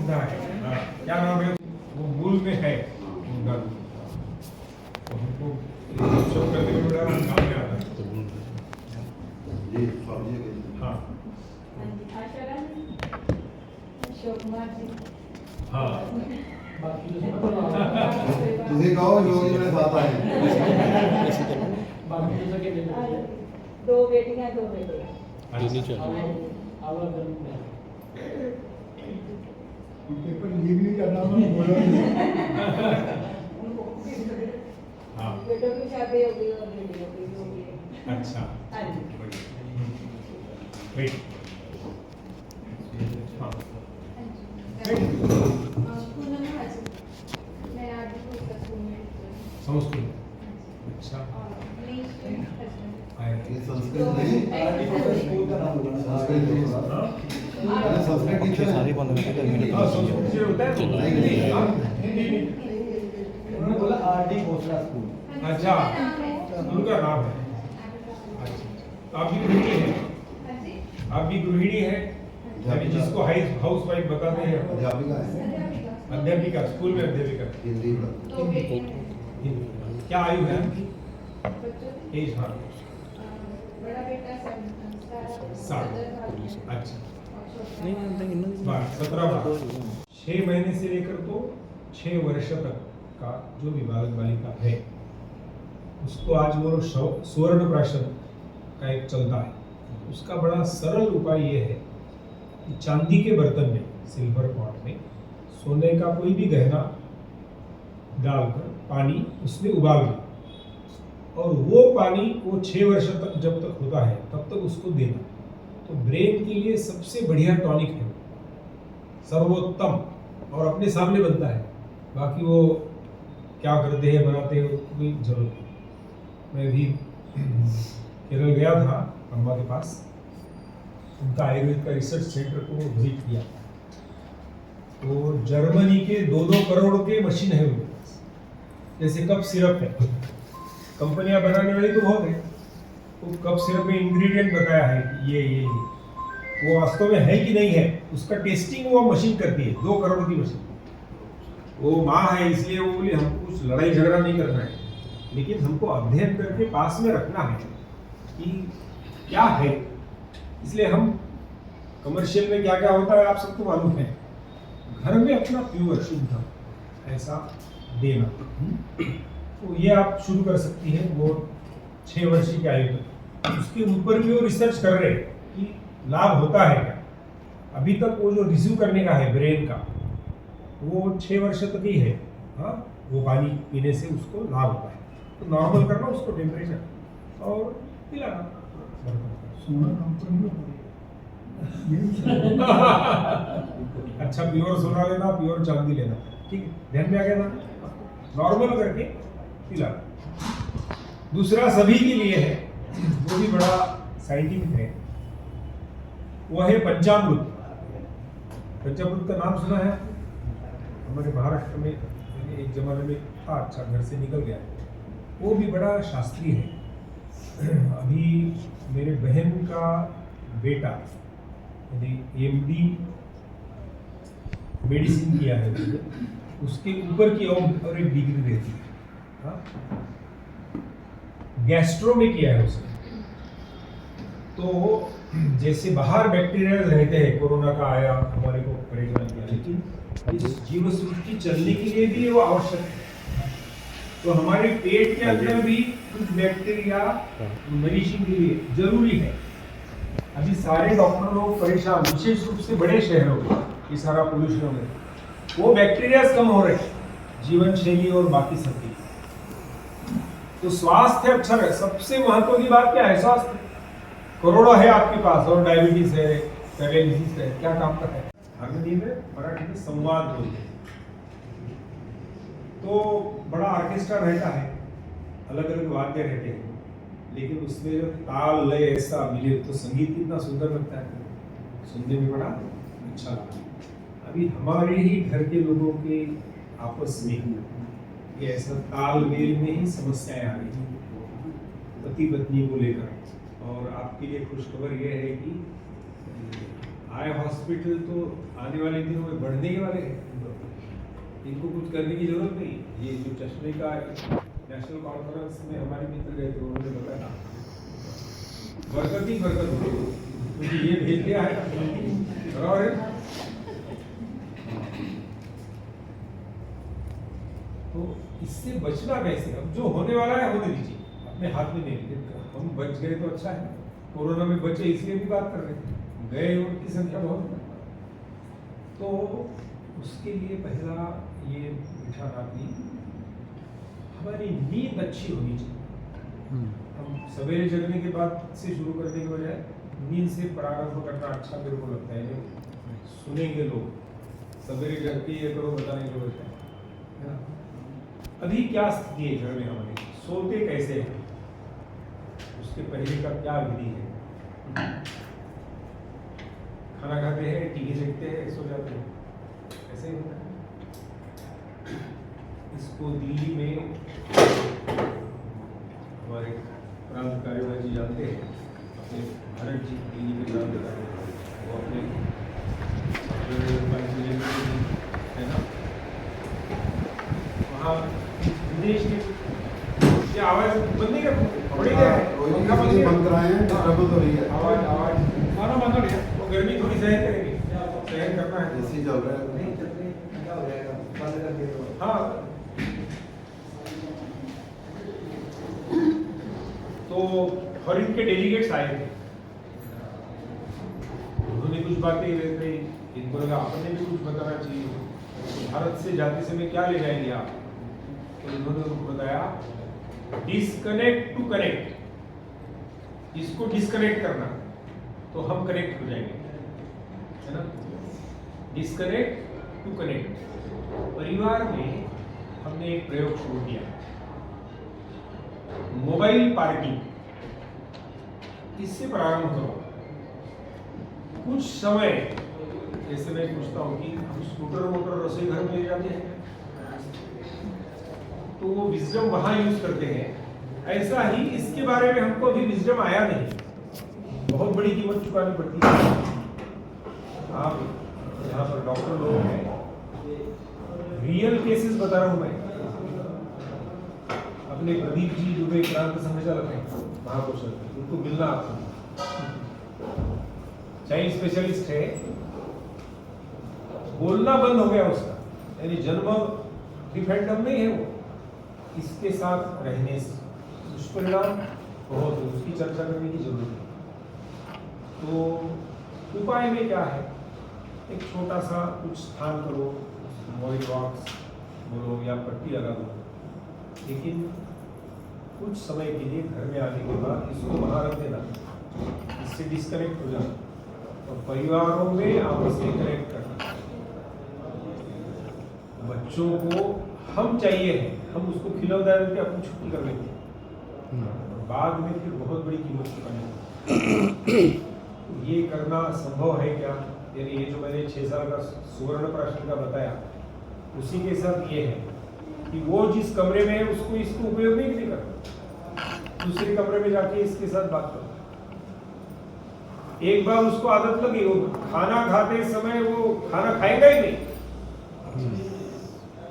सुविधा है। हाँ, क्या नाम है वो मूल में है उनका, तो हमको शो करने में बड़ा काम में आता है। हाँ हाँ तुझे कहो योगी मेरे साथ आए। दो बेटियां दो बेटे। पेपर लीक नहीं करना मैं बोला। हाँ बेटों की शादी हो गई और बेटियों की हो गई। अच्छा हाँ जी। वेट हाँ मैं आगे स्कूल में संस्कृत अच्छा ये संस्कृत नहीं, स्कूल का नाम बोला। संस्कृत नहीं है। संस्कृत टीचर सारे बंद करके टर्मिनेट हाँ संस्कृत से होता है उन्होंने बोला आरडी भोसला स्कूल। अच्छा उनका नाम है। अच्छा आप भी गृहिणी हैं, आप भी गृहिणी हैं, यानी जिसको हाउस वाइफ बताते हैं। अध्यापिका है, अध्यापिका, स्कूल में अध्यापिका। हिंदी का। क्या आयु है आपकी? एज हाँ बड़ा बेटा 7। अच्छा नहीं नहीं 17 6 महीने से लेकर तो 6 वर्ष तक का जो भी बालक बालिका है उसको आज वो स्वर्ण प्राशन का एक चलता है। उसका बड़ा सरल उपाय ये है कि चांदी के बर्तन में, सिल्वर पॉट में सोने का कोई भी गहना डालकर पानी उसमें उबालना, और वो पानी वो 6 वर्ष तक जब तक होता है तब तक उसको देना। तो ब्रेन के लिए सबसे बढ़िया टॉनिक है, सर्वोत्तम, और अपने सामने बनता है। बाकी वो क्या करते हैं बनाते हैं कोई जरूरत नहीं। मैं भी केरल गया था अम्मा के पास, उनका आयुर्वेद का रिसर्च सेंटर को विजिट किया। तो जर्मनी के 2-2 करोड़ के मशीन है उनके पास। जैसे कप सिरप है, कंपनियां बनाने वाली तो बहुत है, तो कप सिरप में इंग्रेडिएंट बताया है कि ये वो वास्तव में है कि नहीं है, उसका टेस्टिंग वो मशीन करती है। 2 करोड़ की मशीन, वो माँ है इसलिए वो बोली हमको कुछ लड़ाई झगड़ा नहीं करना है, लेकिन हमको अध्ययन करके पास में रखना है कि क्या है। इसलिए हम कमर्शियल में क्या क्या होता है आप सबको मालूम है, घर में अपना प्योर शुद्ध ऐसा देना। तो ये आप शुरू कर सकती हैं वो 6 वर्ष की आयु तक। उसके ऊपर भी वो रिसर्च कर रहे हैं कि लाभ होता है क्या। अभी तक वो जो रिसीव करने का है ब्रेन का वो 6 वर्ष तक ही है। हाँ वो पानी पीने से उसको लाभ होता है। तो नॉर्मल करना उसको टेम्परेचर और पिलाना। अच्छा प्योर सोना लेना, प्योर चांदी लेना, ठीक है, ध्यान में आ गया ना। नॉर्मल करके पिलाना। दूसरा सभी के लिए है, वो भी बड़ा साइंटिफिक है, वो है पंचामृत। पंचामृत का नाम सुना है? हमारे महाराष्ट्र में एक जमाने में था, अच्छा घर से निकल गया। वो भी बड़ा शास्त्रीय है। अभी मेरे बहन का बेटा MD मेडिसिन किया है, उसके ऊपर की और एक डिग्री रहती है। हाँ? गैस्ट्रो में किया है उसने। तो जैसे बाहर बैक्टीरिया रहते हैं, कोरोना का आया हमारे को परेशान किया, लेकिन इस जीव सृष्टि चलने के लिए भी वो आवश्यक है। तो हमारे पेट के अंदर भी कुछ बैक्टीरिया नरिशिंग के लिए जरूरी है। अभी सारे डॉक्टर लोग परेशान, विशेष रूप से बड़े शहरों में, ये सारा पोल्यूशन में वो बैक्टीरिया कम हो रहे हैं, जीवन शैली और बाकी सब की। तो स्वास्थ्य अच्छा रहे, सबसे महत्व की बात क्या है? स्वास्थ्य। करोड़ों है आपके पास और डायबिटीज है, पैरालिसिस है, क्या काम का है? हिंदी में मराठी में संवाद बोलते हैं। तो बड़ा ऑर्केस्ट्रा रहता है, अलग अलग वाद्य रहते हैं, लेकिन उसमें जो ताल लय ऐसा मिले तो संगीत कितना सुंदर लगता है, सुनने में बड़ा अच्छा लगता है। अभी हमारे ही घर के लोगों के आपस में ये ऐसा तालमेल में ही समस्याएं आ रही हैं पति पत्नी को लेकर। और आपके लिए खुशखबर यह है कि आय हॉस्पिटल तो आने वाले दिनों में बढ़ने ही वाले हैं, इनको कुछ करने की जरूरत नहीं। ये जो चश्मे का नेशनल कॉन्फ्रेंस में हमारे मित्र गए थे, उन्होंने बताया बरकत ही बरकत हो, क्योंकि ये भेज दिया है। और तो इससे बचना कैसे? अब जो होने वाला है होने दीजिए, अपने हाथ में नहीं। हम बच गए तो अच्छा है, कोरोना में बचे इसलिए भी बात कर रहे हैं, गए उनकी संख्या बहुत है। तो उसके लिए पहला ये बिठाना भी, हमारी नींद अच्छी होनी चाहिए। हम सवेरे जगने के बाद से शुरू करने के बजाय नींद से प्रारंभ करना अच्छा मेरे को लगता है। सुनेंगे लोग सवेरे जग के ये करो बताने के बजाय, है ना? अभी क्या स्थिति है घर में हमारे, सोते कैसे हैं, उसके पहले का क्या विधि है? खाना खाते हैं, टीवी देखते हैं, सो जाते हैं, ऐसे ही होता है। इसको दिल्ली में हमारे प्रांत कार्यवाही जानते हैं, अपने भारत जी दिल्ली में जानते हैं, वो अपने है ना, वहाँ विदेश के आवाज बंद नहीं कर बंद कराए हैं, डिस्टर्बेंस हो रही है। आवाज मानो बंद हो गया, वो गर्मी थोड़ी सहन करेंगे, सहन करना है। एसी चल रहा है, नहीं चल रही, ठंडा हो जाएगा, बंद कर दिया। हाँ, तो फॉरेन के डेलीगेट्स आए थे, उन्होंने कुछ बातें वैसे इनको लगा आपने भी कुछ बताना चाहिए, भारत से जाते समय क्या ले जाएंगे आप? तो इन्होंने उनको बताया डिस्कनेक्ट टू कनेक्ट, इसको डिस्कनेक्ट करना तो हम कनेक्ट हो जाएंगे, है ना? Disconnect to connect. परिवार में हमने एक प्रयोग शुरू किया, मोबाइल पार्टी। इससे प्रारंभ करो, कुछ समय, जैसे मैं पूछता हूँ कि हम स्कूटर वोटर रसोई घर में ले जाते हैं तो वो विजडम वहां यूज करते हैं, ऐसा ही इसके बारे में हमको अभी विजडम आया नहीं, बहुत बड़ी कीमत चुकानी पड़ती है। आप यहाँ पर डॉक्टर लोग हैं, रियल केसेस बता रहा हूँ मैं, अपने प्रदीप जी दुबे क्रांत संचालक हैं महाकौशल, उनको मिलना आपको, चाइल्ड स्पेशलिस्ट है, बोलना बंद हो गया उसका, यानी जन्म डिफेंडम नहीं है वो, इसके साथ रहने से दुष्परिणाम बहुत है, उसकी चर्चा करने की जरूरत है। तो उपाय में क्या है, एक छोटा सा कुछ स्थान करो, मॉर्निंग वॉक्स बोलो या पट्टी लगा दो, लेकिन कुछ समय के लिए घर में आने के बाद इसको वहां रख देना, इससे डिस्कनेक्ट हो जाना और परिवारों में आपस में कनेक्ट करना। बच्चों को हम चाहिए हैं, हम उसको खिलौना देके अपनी छुट्टी कर लेते हैं, बाद में फिर बहुत बड़ी कीमत चुकानी। ये करना संभव है क्या? यानी ये जो मैंने 6 साल का सुवर्ण प्राशन का बताया, उसी के साथ ये है कि वो जिस कमरे में है उसको इसको उपयोग नहीं करना, दूसरे कमरे में जाके इसके साथ बात करो। एक बार उसको आदत लगी, वो खाना खाते समय वो खाना खाएगा ही नहीं,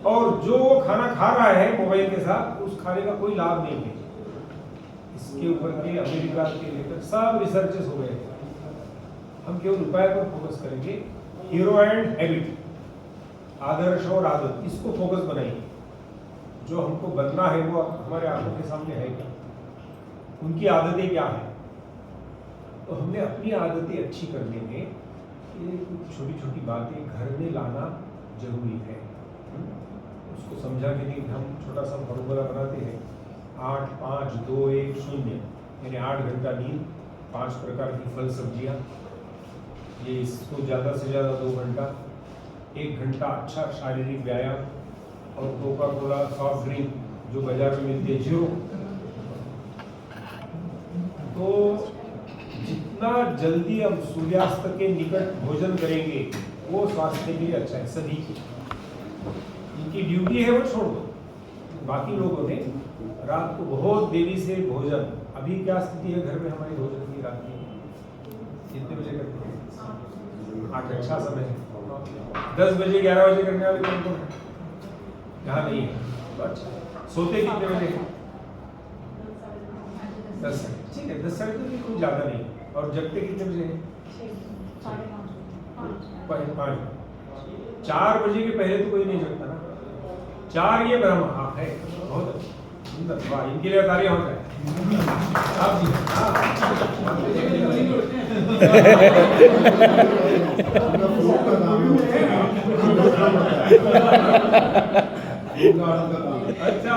और जो वो खाना खा रहा है मोबाइल के साथ, उस खाने का कोई लाभ नहीं है। इसके ऊपर के अमेरिका के लेकर सब रिसर्चेस हो गए। हम केवल उपाय पर फोकस करेंगे, हीरो एंड हैबिट, आदर्श और आदत, इसको फोकस बनाइए। जो हमको बनना है वो हमारे आंखों के सामने है क्या, उनकी आदतें क्या है, तो हमने अपनी आदतें अच्छी करने में ये कुछ छोटी छोटी बातें घर में लाना जरूरी है। उसको समझा के लिए हम छोटा सा फॉर्मूला बनाते हैं, 8 5 2 1 0, यानी 8 घंटा नींद, 5 प्रकार की फल सब्जियां, ये इसको ज़्यादा से ज़्यादा 2 घंटा, 1 घंटा अच्छा शारीरिक व्यायाम, और कोका कोला सॉफ्ट ड्रिंक जो बाजार में मिलती है 0। तो जितना जल्दी हम सूर्यास्त के निकट भोजन करेंगे वो स्वास्थ्य के लिए अच्छा है। सभी की इनकी ड्यूटी है वो छोड़ दो, बाकी लोगों ने रात को बहुत देरी से भोजन, अभी क्या स्थिति है घर में हमारी भोजन की रात की कितने बजे करते हैं? 8 अच्छा समय है। 10 बजे 11 बजे करने वाले कौन कौन है? यहाँ नहीं है। अच्छा, सोते कितने बजे हैं? 10 ठीक है, 10 साढ़े 10 भी कोई ज़्यादा नहीं। और जगते कितने बजे हैं? 5। 4 बजे के पहले तो कोई नहीं जगता ना। 4 ये ब्रह्म हाँ है, बहुत सुंदर, वाह, इनके लिए तालियां होता है। आप जी, हाँ। अपना फ्रूट का नाम है गार्डन का नाम है। अच्छा,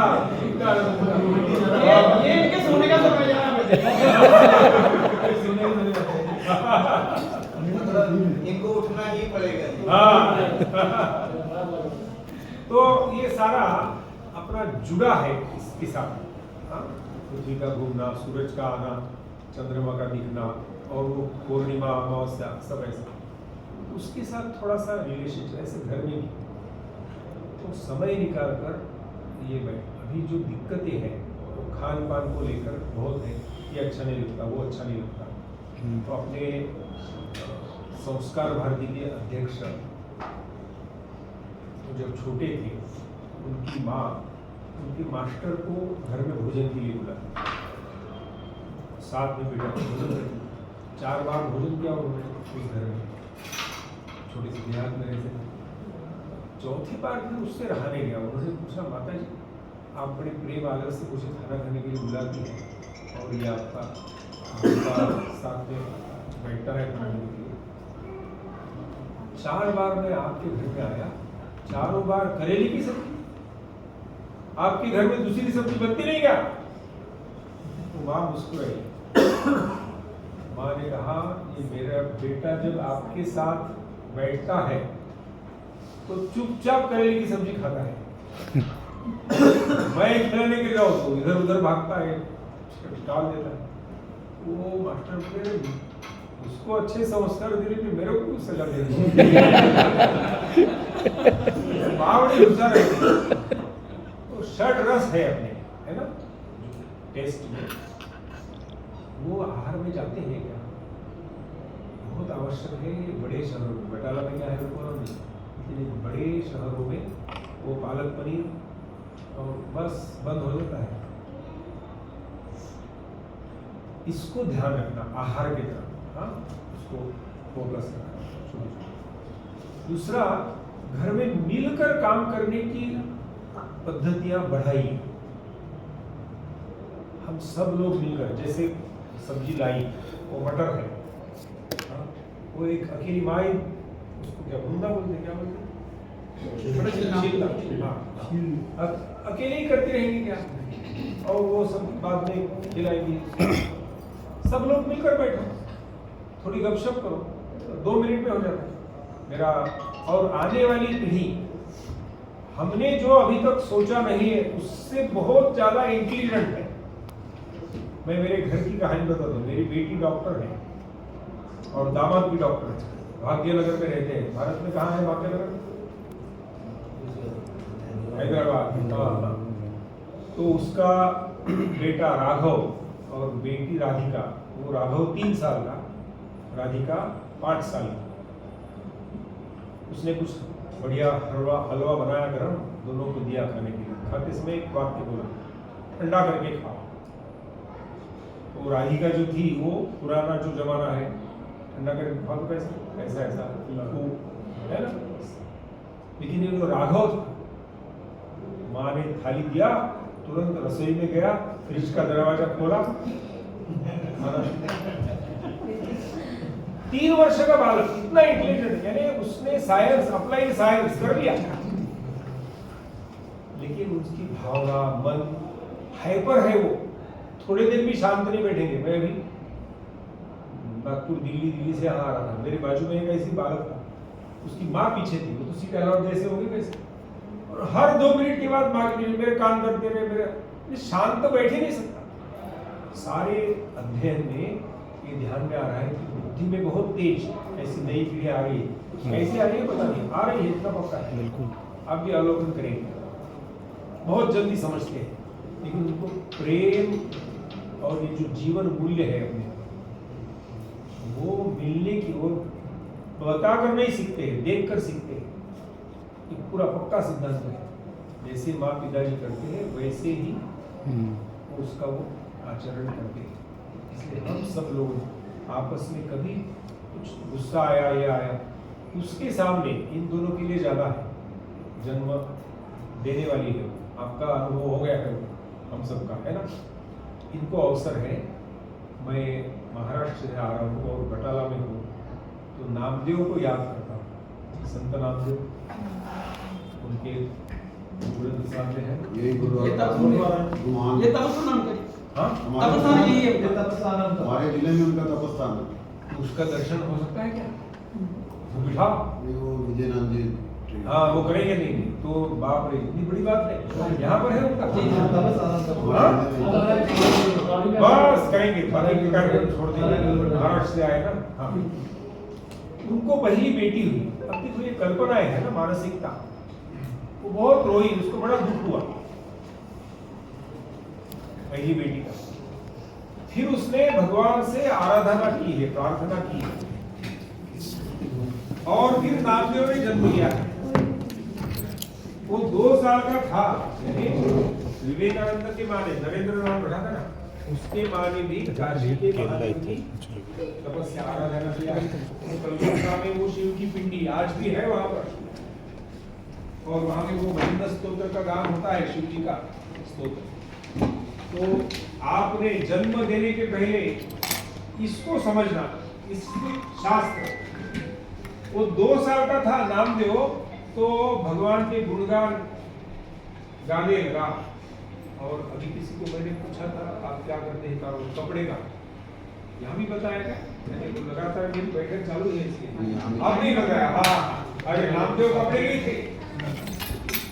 ये इनके सोने का समय जा रहा है। इनको उठना ही पड़ेगा। हाँ। तो ये सारा अपना जुड़ा है इसके साथ। हाँ? पृथ्वी का घूमना, सूरज का आना, चंद्रमा का दिखना और वो पूर्णिमा अमावस्या सब ऐसा, उसके साथ थोड़ा सा रिलेशनशिप ऐसे घर में भी तो समय निकाल कर ये अभी जो दिक्कतें हैं तो खान पान को लेकर बहुत है, ये अच्छा नहीं लगता, वो अच्छा नहीं लगता। तो अपने संस्कार भारती के अध्यक्ष तो जब छोटे थे उनकी माँ उनके मास्टर को घर में भोजन के लिए बुलाती, साथ में बेटा भोजन करती। 4 बार भोजन किया उन्होंने उस घर में, छोटे से देहात में रहते थे। 4थी बार फिर उससे रहा नहीं गया। उन्होंने पूछा, माता जी आप बड़े प्रेम आदर से मुझे खाना खाने के लिए बुलाती हैं और ये आपका साथ में बैठता है खाने के लिए। 4 बार मैं आपके घर में आया, 4 बार करेले की सब्जी, आपके घर में दूसरी सब्जी बनती नहीं क्या? तो माँ मुस्कुराई। माँ ने कहा, ये मेरा बेटा जब आपके साथ बैठता है तो चुपचाप करेले की सब्जी खाता है। मैं खिलाने के जाऊँ तो इधर उधर भागता है, डाल देता है। वो मास्टर बोले, उसको अच्छे संस्कार देने पे मेरे को क्यों सजा दे रही है? माँ बड़ी गुस्सा रहती है। तो षड रस है अपने, है ना, टेस्ट में वो आहार में जाते हैं क्या? बहुत आवश्यक है। बड़े शहरों में, बटाला में क्या है लेकिन बड़े शहरों में वो पालक पनीर और बस बंद हो जाता है। इसको ध्यान रखना आहार की तरफ, हाँ, उसको फोकस रखना। दूसरा, घर में मिलकर काम करने की पद्धतियां बढ़ाई। हम सब लोग मिलकर, जैसे सब्जी लाई, वो मटर है, हाँ, वो एक अकेली माई, उसको क्या भूंदा बोलते, क्या बोलते, हाँ, अकेले ही करती रहेंगी क्या? और वो सब बाद में खिलाएंगी। सब लोग मिलकर बैठो, थोड़ी गपशप करो, 2 मिनट में हो जाता है मेरा। और आने वाली पीढ़ी, हमने जो अभी तक सोचा नहीं है उससे बहुत ज्यादा इंटेलिजेंट है। मैं मेरे घर की कहानी बता दूं। मेरी बेटी डॉक्टर है और दामाद भी डॉक्टर है, भाग्यनगर में रहते हैं। भारत में कहाँ है भाग्यनगर? हैदराबाद। हाँ। तो उसका बेटा राघव और बेटी राधिका, वो राघव 3 साल का, राधिका 5 साल की। उसने कुछ बढ़िया हलवा बनाया गरम, दोनों को दिया खाने के लिए। खाते समय एक वाक्य बोला, ठंडा करके खाओ। तो राधिका जो थी वो पुराना जो जमाना है, ठंडा करके खाओ तो कैसे, ऐसा ऐसा है ना। लेकिन ये जो राघव था, माँ ने थाली दिया, तुरंत रसोई में गया, फ्रिज का दरवाजा खोला, 3 वर्ष का बालक, इतना इंटेलिजेंट, यानी उसने साइंस, अप्लाइड साइंस कर लिया। लेकिन उसकी भावना, मन हाइपर है। वो थोड़े देर भी शांत नहीं बैठेंगे। मैं अभी नागपुर दिल्ली से यहाँ आ रहा था, मेरे बाजू में एक ऐसी बालक था, उसकी माँ पीछे थी। वो तो सीट अलाउड जैसे होगी वैसे, और हर 2 मिनट के बाद माँ के मेरे कान करते रहे, मेरे शांत तो बैठ ही नहीं सकता। सारे अध्ययन में ये ध्यान में आ रहा है कि बुद्धि में बहुत तेज ऐसी नई पीढ़ी आ रही है। कैसे आ रही है पता नहीं, आ रही है, इतना पक्का है। बिल्कुल आप भी अवलोकन करेंगे, बहुत जल्दी समझते हैं। लेकिन उनको प्रेम और ये जो जीवन मूल्य है अपने, वो मिलने की ओर बताकर नहीं सीखते हैं, देख कर सीखते हैं। ये पूरा पक्का सिद्धांत है। जैसे माँ पिताजी करते हैं वैसे ही उसका वो आचरण करते हैं। इसलिए हम सब लोग आपस में कभी कुछ गुस्सा आया या आया, उसके सामने इन दोनों के लिए ज्यादा है, जन्म देने वाली है। आपका अनुभव हो गया है, हम सबका है ना। इनको अवसर है, मैं महाराष्ट्र से आ रहा हूँ और बटाला में हूँ, तो नामदेव को याद करता हूँ। संत नामदेव, उनके गुरुद्वारा सामने है। यही गुरुद्वारा ये तपस्या नाम करिए। हाँ, तपस्थान यही है उनका, तपस्थान नाम था। हमारे जिले में उनका तपस्थान है। तो उसका दर्शन हो सकता है क्या? वो बिठाओ। वो विजयनाथ जी। हाँ, वो करेंगे नहीं तो बाप रे, इतनी बड़ी बात है। यहाँ पर है उनका। जी, हाँ, तपस्थान हाँ? बस करेंगे, बाकी के कार्यक्रम छोड़ देंगे। महाराष्ट्र से आए ना। हाँ, उनको पहली बेटी हुई। अपनी तो ये कल्पना है ना, मानसिकता, वो बहुत रोई, उसको बड़ा दुख हुआ पहली बेटी का। फिर उसने भगवान से आराधना की है, प्रार्थना की है, और फिर नामदेव ने जन्म लिया है। वो 2 साल का था, यानी विवेकानंद के माँ ने, नरेंद्र नाम रखा था ना, उसके माँ ने भी काशी के महादेव की तपस्या आराधना किया। कलकत्ता में वो शिव की पिंडी आज भी है वहां पर, और वहां में वो महेंद्र स्तोत्र का गान होता है, शिव जी का स्तोत्र। तो आपने जन्म देने के पहले इसको समझना, इस शास्त्र। वो 2 साल का था नामदेव, तो भगवान के गुणगान गाने लगा। और अभी किसी को मैंने पूछा था, आप क्या करते हैं कारोबार? कपड़े का, यहाँ भी बताया क्या? मैंने तो लगातार मेरी बैठक चालू है इसकी। अब नहीं लगाया। हाँ, अरे नामदेव कपड़े नहीं थे,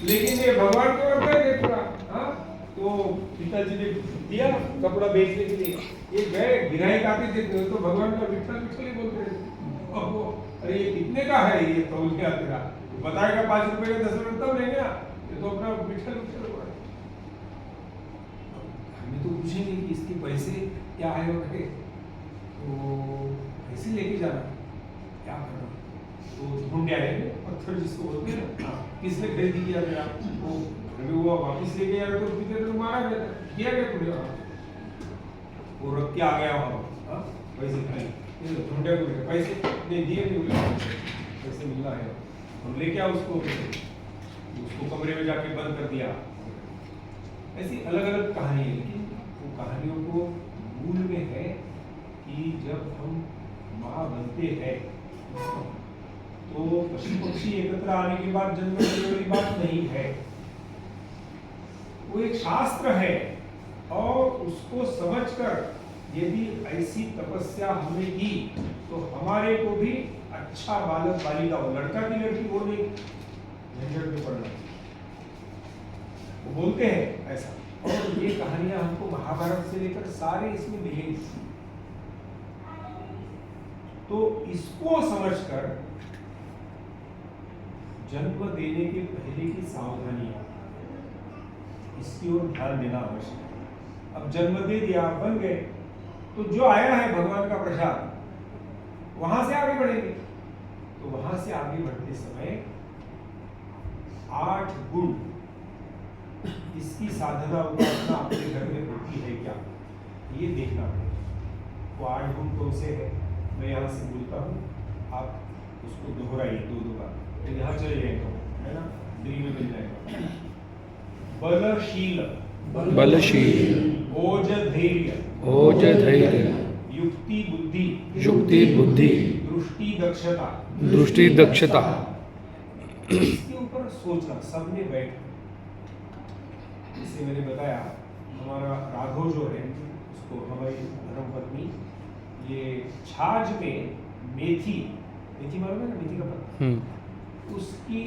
लेकिन ये भगवान को करता है पूरा। हाँ, तो पिताजी ने दिया कपड़ा बेचने के लिए। ये गए गिराई आते थे तो भगवान का विठल विठल ही बोलते थे। और वो, अरे ये कितने का है? ये तो क्या तेरा बताएगा 5 रुपए का 10 रुपए तब लेंगे ना, ये तो अपना विठल विठल बोला। हमें तो पूछेंगे कि इसके पैसे क्या है वो कहे, तो पैसे लेके जाना, क्या करना? तो ढूंढे आएंगे पत्थर जिसको बोलते हैं ना, किसने खरीदी किया गया? वो वापिस लेके आया तो फिर तो मारा गया, किया गया पूरे। वो रख के आ गया वहां, पैसे खाली ढूंढे को पैसे दे दिए, पैसे मिलना है, हम लेके आओ उसको कमरे में जाके बंद कर दिया। ऐसी अलग अलग कहानी है, लेकिन वो कहानियों को मूल में है कि जब हम माँ बनते हैं तो पशु पक्षी एकत्र आने के बाद जन्म लेने वाली बात नहीं है। वो एक शास्त्र है, और उसको समझकर यदि ऐसी तपस्या हमने की तो हमारे को भी अच्छा बालक बालिका हो, लड़का की लड़की वो नहीं झंझट में पड़ना। वो बोलते हैं ऐसा, और ये कहानियां हमको महाभारत से लेकर सारे इसमें मिलेंगी। तो इसको समझकर जन्म देने के पहले की सावधानियां, इसकी ओर ध्यान देना आवश्यक है। अब जन्म दे दिया, बन गए, तो जो आया है भगवान का प्रसाद, वहां से आगे बढ़ेंगे। तो वहां से आगे बढ़ते समय 8 गुण, इसकी साधना उपासना अपने घर में होती है क्या, ये देखना पड़ेगा। वो 8 गुण कौन से है, मैं यहाँ से बोलता हूँ, आप उसको दोहराइए 2 बार, तो यहाँ चले जाएगा, है ना, दिल में मिल जाएगा। बलशील, ओज धैर्य, युक्ति बुद्धि, दृष्टि दक्षता। इसके ऊपर सोचना सबने बैठ, जैसे मैंने बताया, हमारा राघव जो है, उसको हमारी धर्मपत्नी ये छाछ में मेथी मालूम है ना, मेथी का पत्ता, उसकी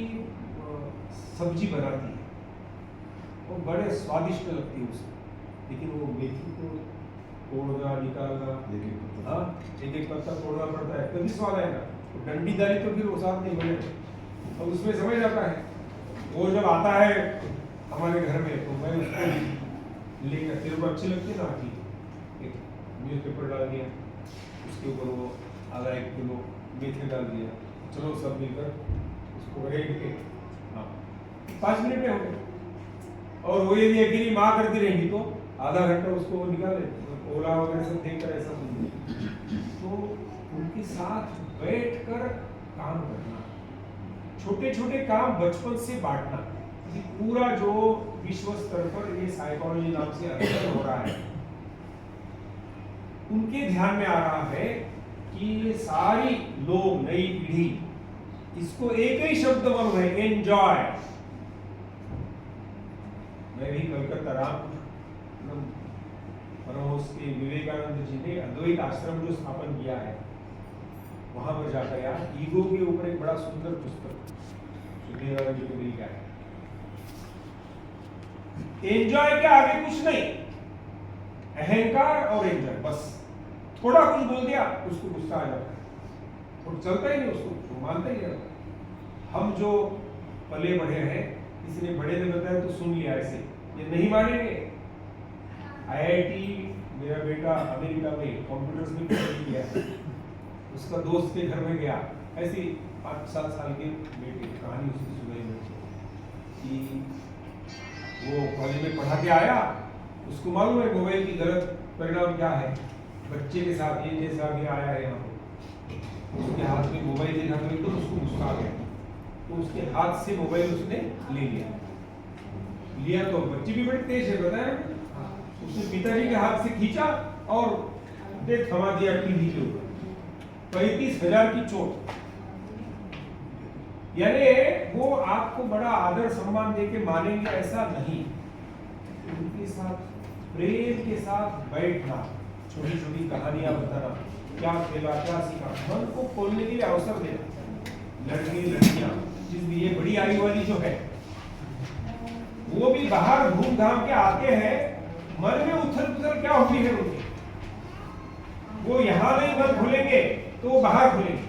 सब्जी बनाती है, वो बड़े स्वादिष्ट लगती है उसको। लेकिन वो मेथी को तोड़ना, निकालना, एक एक पत्ता तोड़ना पड़ता है, तभी स्वाद आएगा। तो डंडी डाली तो फिर वो स्वाद नहीं बनेगा। और उसमें समझ आता है, वो जब आता है हमारे घर में, तो मैं उसको लेकर, तेरे को अच्छी लगती है ना, ठीक, एक न्यूज़पेपर डाल दिया, उसके ऊपर वो आधा 1 किलो मेथी डाल दिया, चलो सब मिलकर उसको रेड के, हाँ 5 मिनट में हो गया। और वो यदि अकेली माँ करती रहेगी तो आधा घंटा उसको निकाले, ओला वगैरह सब देख कर ऐसा सुन। तो उनके साथ बैठकर काम करना, छोटे छोटे काम बचपन से बांटना, ये पूरा जो विश्व स्तर पर ये साइकोलॉजी नाम से अध्ययन हो रहा है, उनके ध्यान में आ रहा है कि ये सारी लोग, नई पीढ़ी, इसको एक ही शब्द मालूम है, एंजॉय। मैं भी कलकत्ता परमहंस के विवेकानंद जी ने अद्वैत आश्रम जो स्थापन किया है, वहां पर जाकर यार ईगो के ऊपर एक बड़ा सुंदर पुस्तक सुखदेव जी को मिल गया है। एंजॉय के आगे कुछ नहीं, अहंकार और एंजॉय, बस थोड़ा कुछ बोल दिया उसको गुस्सा आ जाता है और चलता ही नहीं, उसको मानता ही नहीं। हम जो पले बढ़े हैं, किसी ने बड़े ने बताया तो सुन लिया, ऐसे ये नहीं मानेंगे। IIT मेरा बेटा अमेरिका में कंप्यूटर्स में पढ़ाई किया, उसका दोस्त के घर में गया, ऐसी 5-7 साल के बेटे, कहानी उसकी सुनाई मुझे कि वो कॉलेज में पढ़ा के आया, उसको मालूम है मोबाइल की गलत परिणाम क्या है, बच्चे के साथ ये जैसा अभी आया है यहाँ पे, उसके हाथ में मोबाइल देखा तो एकदम उसको गुस्सा आ गया, तो उसके हाथ से मोबाइल उसने ले लिया तो बच्चे भी बड़े तेज है, बताया उसने पिताजी के हाथ से खींचा और दे थमा दिया टीवी के ऊपर, 35,000 की चोट। यानी वो आपको बड़ा आदर सम्मान देके मानेंगे ऐसा नहीं, उनके साथ प्रेम के साथ बैठना, छोटी छोटी कहानियां बताना, क्या खेला क्या सीखा, मन को खोलने के लिए अवसर देना। लड़के लड़कियां जिसमें ये बड़ी आयु वाली जो है, वो भी बाहर घूम घाम के आते हैं, मन में उथल पुथल क्या होती है उनकी, वो यहाँ नहीं मन खुलेंगे तो वो बाहर खुलेंगे,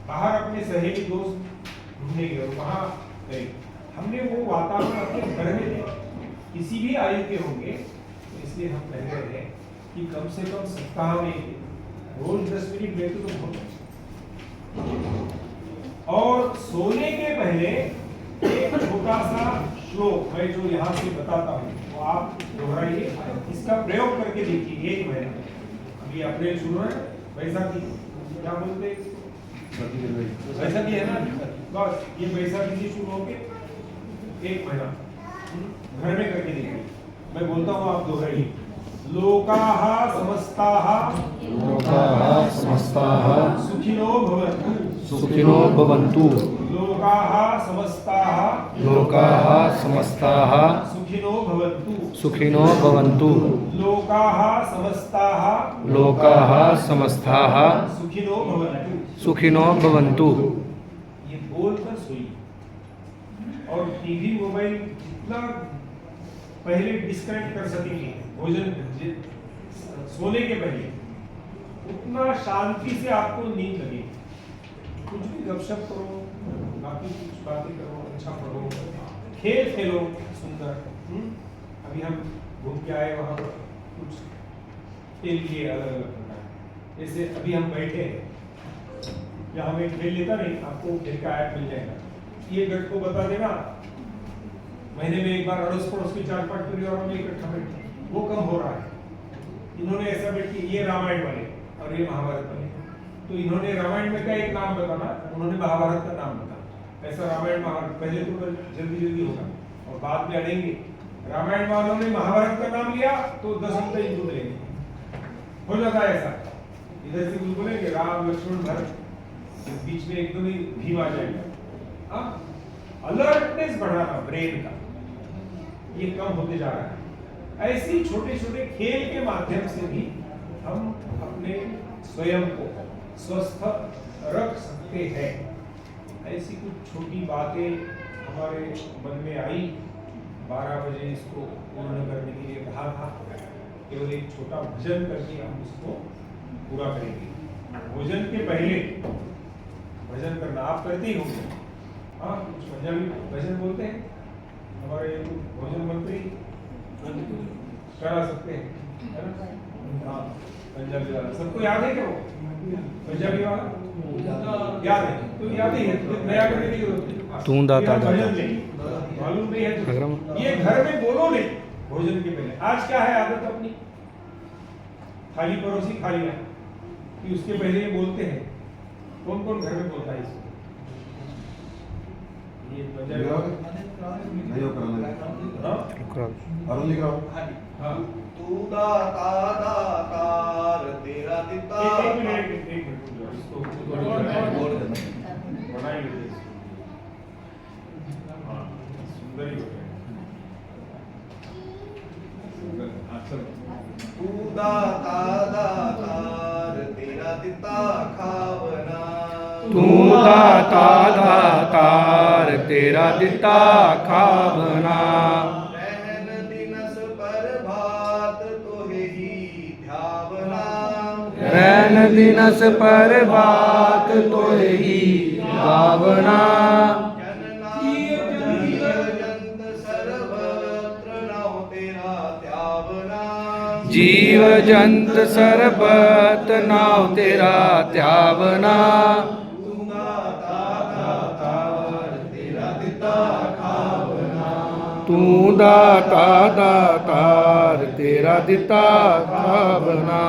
बाहर अपने सहेली दोस्त ढूंढेंगे और वहां गए। हमने वो वातावरण अपने घर में देखा, किसी भी आयु के होंगे, तो इसलिए हम कह रहे हैं कि कम से कम सप्ताह में रोज 10 मिनट बैठो तो बहुत अच्छा। और सोने के पहले एक छोटा सा श्लोक मैं जो यहाँ से बताता हूँ वो आप दोहराइए, इसका प्रयोग करके देखिए 1 महीना। अभी अप्रैल शुरू है, बैसाखी क्या बोलते, बैसाखी है ना, बस ये बैसाखी से शुरू होके 1 महीना घर में करके देखिए। मैं बोलता हूँ आप दोहराइए। लोकाः समस्ताः सुखिनो भवन्तु। लोकाः समस्ताः सुखिनो भवन्तु। लोकाः समस्ताः सुखिनो भवन्तु। ये बोलकर सोइए। और टीवी मोबाइल जितना पहले डिस्कनेक्ट कर सकेंगे भोजन सोने के पहले, उतना शांति से आपको नींद लगेगी। कुछ भी गपशप करो, बाकी कुछ बातें करो, अच्छा पढ़ो, खेल खेलो सुंदर। अभी हम घूम के आए, वहाँ पर कुछ खेल लिए अलग अलग प्रकार। जैसे अभी हम बैठे हैं, या हमें खेल लेता नहीं, आपको खेल का ऐप मिल जाएगा, ये गट को बता देना, महीने में एक बार अड़ोस पड़ोस की 4-5 परिवार में इकट्ठा बैठे, वो कम हो रहा है। इन्होंने ऐसा बैठ के, ये रामायण वाले और ये महाभारत वाले, तो इन्होंने रामायण में का एक नाम बताना, उन्होंने महाभारत का नाम बताना। ऐसा रामायण महाभारत पहले तो जल्दी होगा और बाद में अड़ेंगे। रामायण वालों ने महाभारत का नाम लिया तो 10 घंटे इनको मिलेंगे, हो जाता है ऐसा। इधर से कुछ बोलेंगे राम लक्ष्मण भरत, बीच में एकदम ही भीम आ जाएगा। अलर्टनेस बढ़ा था ब्रेन का, ये कम होते जा रहा है। ऐसी छोटे छोटे खेल के माध्यम से भी हम अपने स्वयं को स्वस्थ रख सकते हैं। ऐसी कुछ छोटी बातें हमारे मन में आई, 12 बजे इसको पूर्ण करने के लिए कहा था। केवल एक छोटा भजन करके हम इसको पूरा करेंगे। भोजन के पहले भजन करना आप करते ही होंगे। हाँ, कुछ पंजाबी भजन बोलते हैं, हमारे भोजन मंत्री करा सकते हैं, है ना? हाँ, पंजाबी वाला सबको याद है क्या वो पंजाबी वाला? याद है तो याद ही है, तो नया करने की जरूरत नहीं। तू दाता ये भजन दाता। नहीं, मालूम नहीं है अग्रम। तो ये घर में बोलो नहीं भोजन के पहले। आज क्या है आदत अपनी, खाली परोसी खा लिया कि उसके पहले ये बोलते हैं। कौन कौन घर में बोलता है इसको? ये बजाय नहीं हो कराना। हाँ? अरुण लिख रहा हूँ। हाँ। तू दाता दातार तेरा दिता एक मिनट रुक जाओ, इसको बनाई लीजिए इसको। हाँ, सुंदर ही हो गया। सुंदर, हाँ चलो। तू दाता दातार तेरा दिता खावना तू दाता दातार तेरा दिता खावना रहन दिनस पर भात तोहे ही ध्यावना रैन दिनस पर बात तो ही गावना जीव जंत सरबत नाव तेरा त्यावना तू दाता दातार तेरा दिता खावना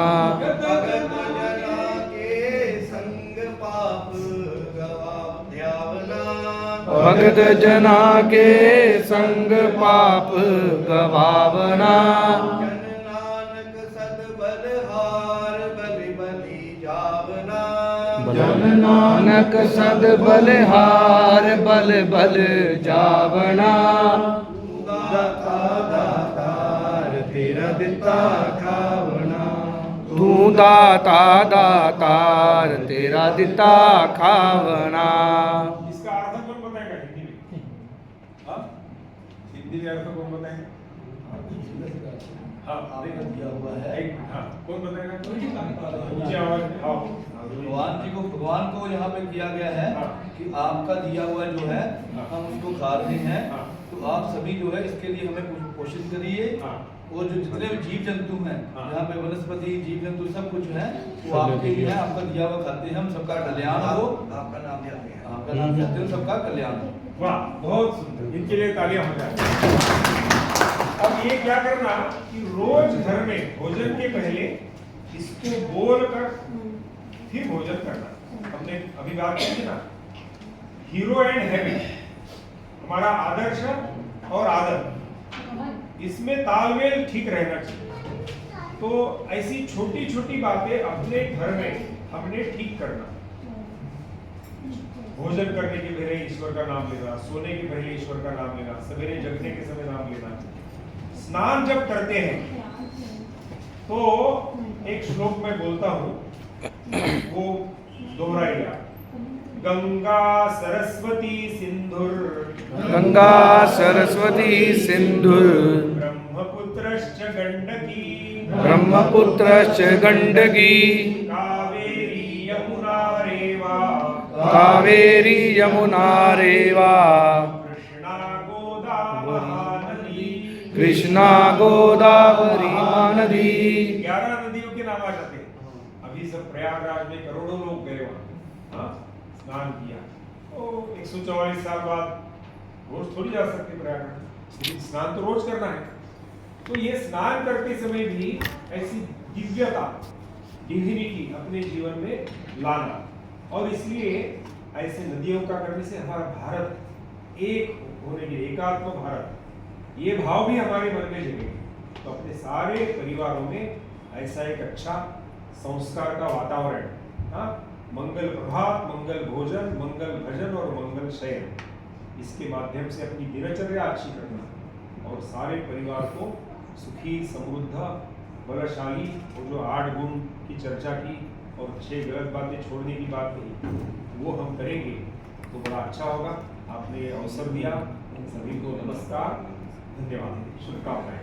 भगत जना के संग पाप गवावना नानक सद बलहार बलि बलि जावना जन नानक सद बलहार बल बल जावना दाता दातार तेरा दिता खावना तू दाता दातार तेरा दिता खावना इसका अर्थ कौन बताएगा हिंदी में? हाँ? हिंदी में अर्थ कौन बताएगा? हाँ, आपको दिया हुआ है। हाँ, कौन बताएगा? ऊंची आवाज में, हाँ। भगवान को यहाँ पे किया गया है हाँ। कि आपका दिया हुआ जो है हाँ। हम उसको खा रहे हैं हाँ। तो आप सभी जो है इसके लिए हमें कोशिश करिए हाँ। और जो जितने भी जीव जंतु हैं हाँ। यहाँ पे वनस्पति जीव जंतु सब कुछ है वो आपके लिए है, आपका दिया हुआ खाते हैं हम सबका कल्याण हो आपका नाम लेते हैं आपका नाम लेते हैं सबका कल्याण हो वाह, बहुत सुंदर, इनके लिए तालियां हो जाए। अब ये क्या करना कि रोज घर में भोजन के पहले इसको बोलकर फिर भोजन करना। हमने अभी बात की थी ना, हीरो एंड हैबिट, हमारा आदर्श और आदत, इसमें तालमेल ठीक रहना चाहिए। तो ऐसी छोटी छोटी बातें अपने घर में हमने ठीक करना। भोजन करने के पहले ईश्वर का नाम लेना, सोने के पहले ईश्वर का नाम लेना, सवेरे जगने के समय नाम लेना, स्नान जब करते हैं तो एक श्लोक मैं बोलता हूँ, वो दोहराइएगा। गंगा सरस्वती सिंधुर गंगा सरस्वती सिंधुर ब्रह्मपुत्रश्च गंडकी ब्रह्मपुत्रश्च गंडकी कावेरी यमुना रेवा कावेरी यमुना रेवा कृष्णा गोदा महानदी। कृष्णा गोदावरी महानदी 11 नदियों के नाम आ जाते हैं। अभी सब प्रयागराज में करोड़ों लोग गए वहां, हाँ, स्नान किया। तो 144 साल बाद रोज थोड़ी जा सकते प्रयागराज, लेकिन स्नान तो रोज करना है। तो ये स्नान करते समय भी ऐसी दिव्यता, डिविनिटी अपने जीवन में लाना, और इसलिए ऐसे नदियों का करने से हमारा भारत एक होने के, एकात्म भारत, ये भाव भी हमारे मन में जगेगा। तो अपने सारे परिवारों में ऐसा एक अच्छा संस्कार का वातावरण, हाँ, मंगल प्रभात, मंगल भोजन, मंगल भजन और मंगल शयन, इसके माध्यम से अपनी दिनचर्या अच्छी करना और सारे परिवार को सुखी, समृद्ध, बलशाली, और जो 8 गुण की चर्चा की और 6 गलत बातें छोड़ने की बात कही, वो हम करेंगे तो बड़ा अच्छा होगा। आपने अवसर दिया, सभी को नमस्कार, धन्यवाद, शुभकामनाएं।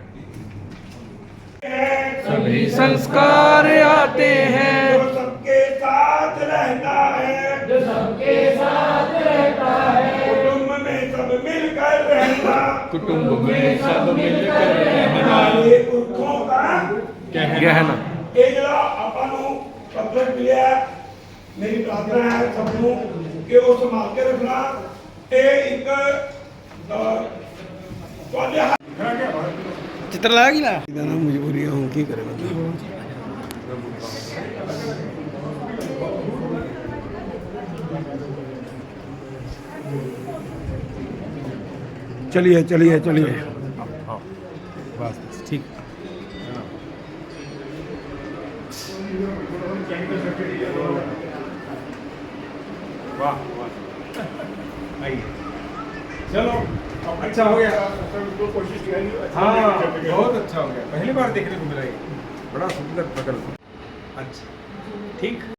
सभी संस्कार आते हैं जो सबके साथ रहता है, जो सबके साथ रहता है, कुटुंब में सब मिलकर रहना, कुटुंब में सब मिलकर रहना, हमारे पुरखों का गहना एजला अपन पत्र मिले मेरी प्रार्थना है सबनों कि वो संभाल के रखना ये एक चित्र लाया कि ना मजबूरी हूँ की करे चलिए चलिए चलिए बस ठीक वाह वाह आइए चलो अब अच्छा हो गया कोशिश किया हाँ बहुत अच्छा हो गया पहली बार देखने को मिला ये बड़ा सुंदर प्रकल्प अच्छा ठीक